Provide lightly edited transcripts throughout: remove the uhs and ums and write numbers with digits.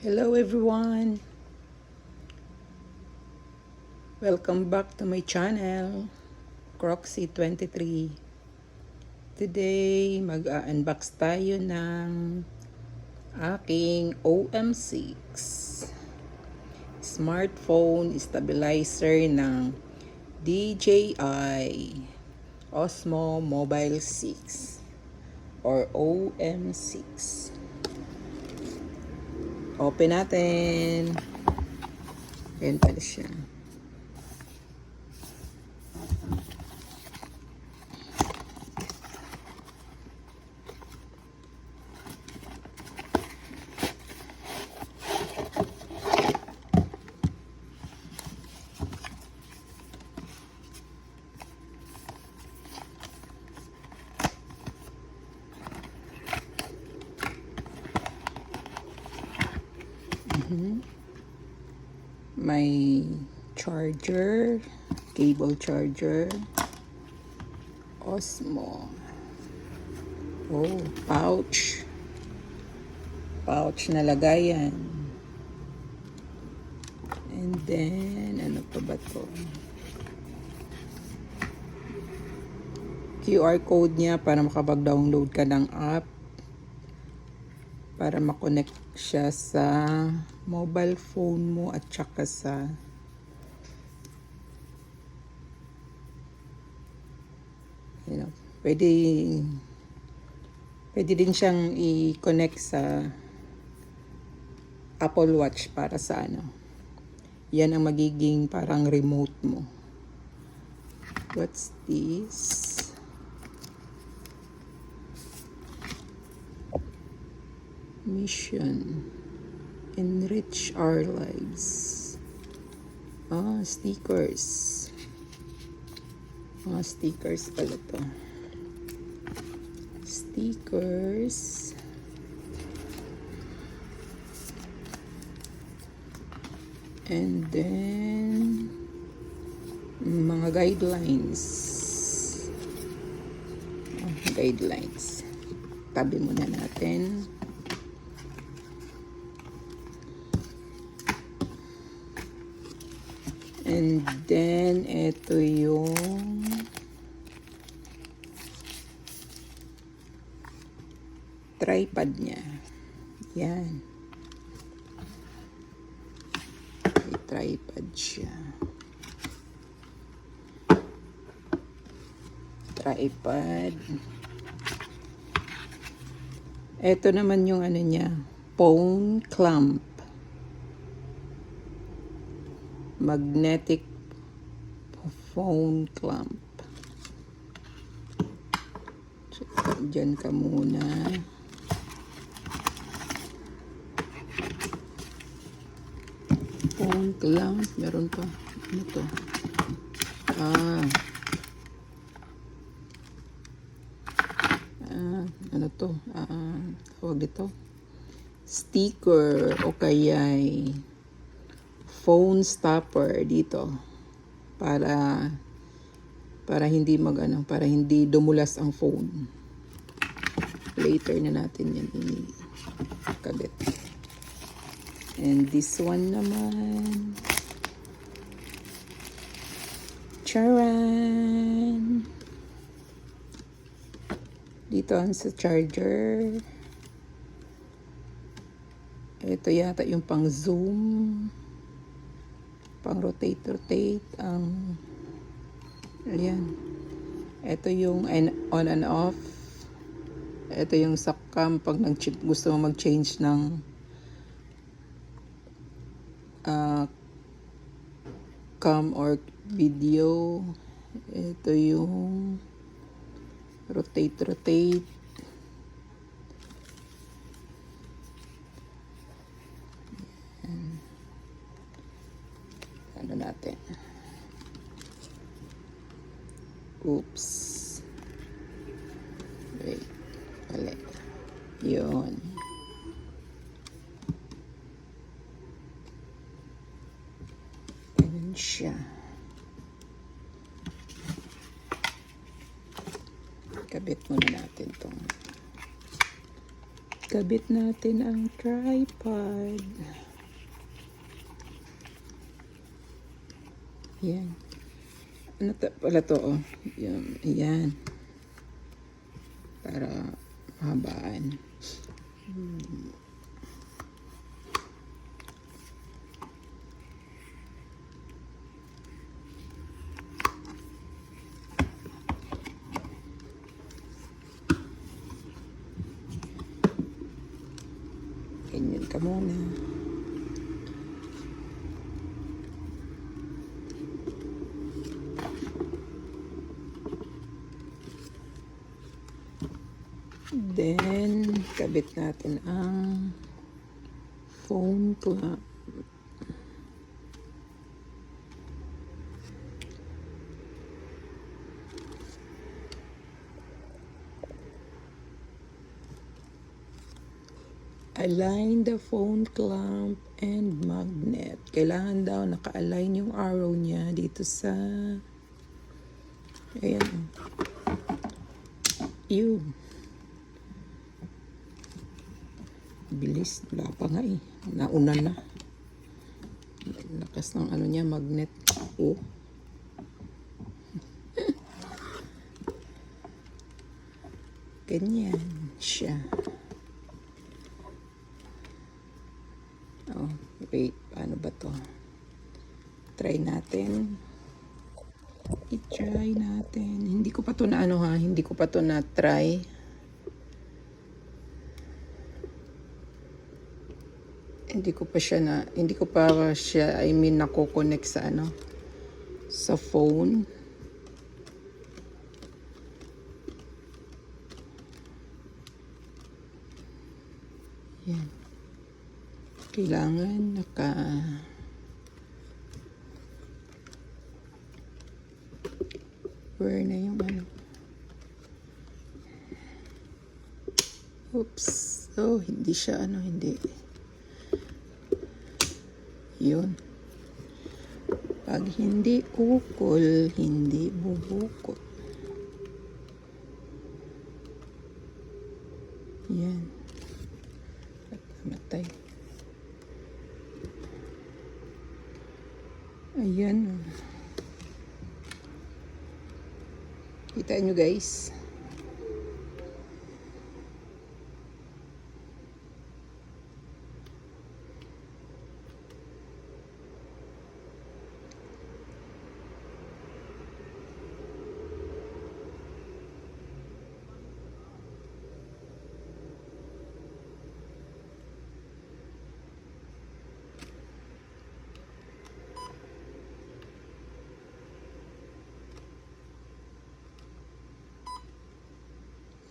Hello everyone! Welcome back to my channel, Croxy23. Today, mag-unbox tayo ng aking OM6 smartphone stabilizer ng DJI Osmo Mobile 6 or OM6. Open natin. Ayan pala siya. May charger, cable charger, Osmo. Oh, pouch na lagayan. And then, ano pa ba to? QR code niya para makapag-download ka ng app para makonect siya sa mobile phone mo at saka sa pwede din siyang i-connect sa Apple Watch para sa yan ang magiging parang remote mo. What's this? Mission: enrich our lives. Stickers. Stickers pala to. Stickers. And then mga guidelines. Guidelines. Tabi muna natin. And then, ito yung tripod niya. Yan. May tripod siya. Tripod. Ito naman yung niya, phone clamp. Magnetic phone clamp. So, dyan ka muna. Phone clamp. Meron pa. Ano to? Ano to? Tawag dito. Sticker o kaya'y phone stopper dito para hindi para hindi dumulas ang phone. Later na natin yan ikabit. And this one naman, charan, dito sa charger. Ito yata yung pang zoom, pang rotate ayan. Ito yung on and off. Ito yung sa cam pag gusto mo mag-change ng cam or video. Ito yung rotate. Ano natin? Oops. Wait. Balik. Yun. Ganun siya. Kabit muna natin itong ikabit natin ang tripod. Yan. Ano pala to? Oh. Yan. Para mahabaan. Ganyan ka muna. Then, kabit natin ang phone clamp. Align the phone clamp and magnet. Kailangan daw naka-align yung arrow niya dito sa ayan. Yun. Bilis. Wala pa nga eh. Nauna na. Lakas ng ano niya, magnet. Oh. Ganyan siya. Oh, wait. Paano ba to? Try natin. I-try natin. Hindi ko pa to na ano ha. Hindi ko pa to na try. Hindi ko pa siya, I mean, nako-connect sa ano, sa phone. Yan. Kailangan where na yung ano. Oops. Oh, hindi siya ano, hindi. Yun. Pag hindi ukol, hindi bubukot. Yan. Matay. Ayan. Kita nyo guys.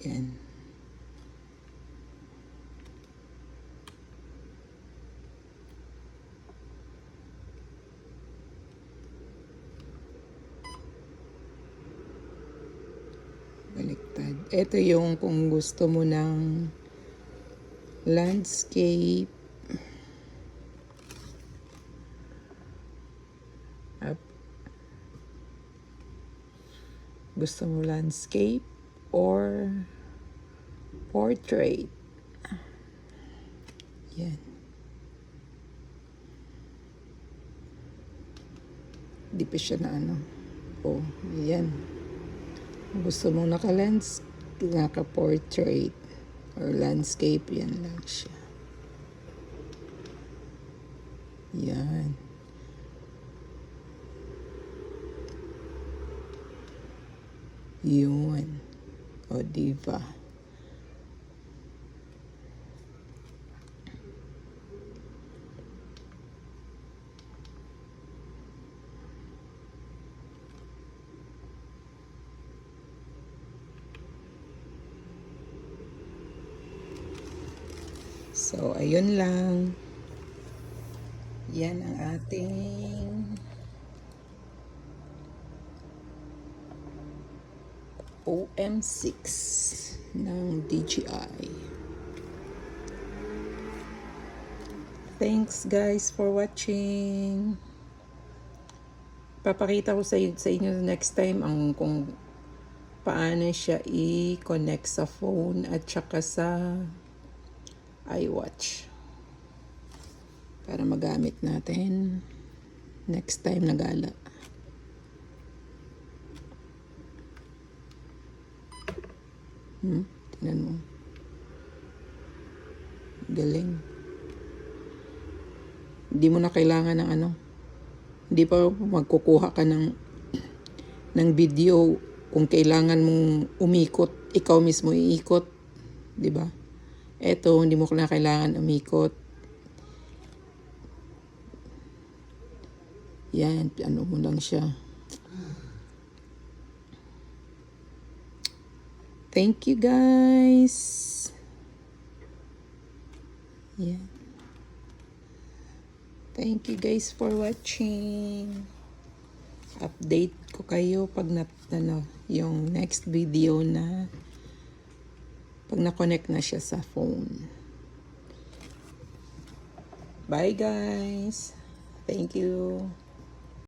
Yan. Baliktad. Ito yung kung gusto mo ng landscape. Up. Gusto mo landscape or portrait. Yan. Di pa siya na ano. Oh, yan. Gusto mo naka-portrait or landscape, yan lang siya. Yan. Yun. O, diba? So, ayun lang. Yan ang ating OM6 ng DJI. Thanks guys for watching. Papakita ko sa inyo next time ang kung paano siya i-connect sa phone at saka sa iWatch. Para magamit natin next time na gala. Tingnan mo. Galing. Hindi mo na kailangan ng ano. Hindi pa magkukuha ka ng video kung kailangan mong umikot. Ikaw mismo iikot. Diba? Eto, hindi mo na kailangan umikot. Yan, ano mo lang siya. Thank you guys. Yan. Thank you guys for watching. Update ko kayo pag yung next video na pag na-connect na siya sa phone. Bye guys. Thank you.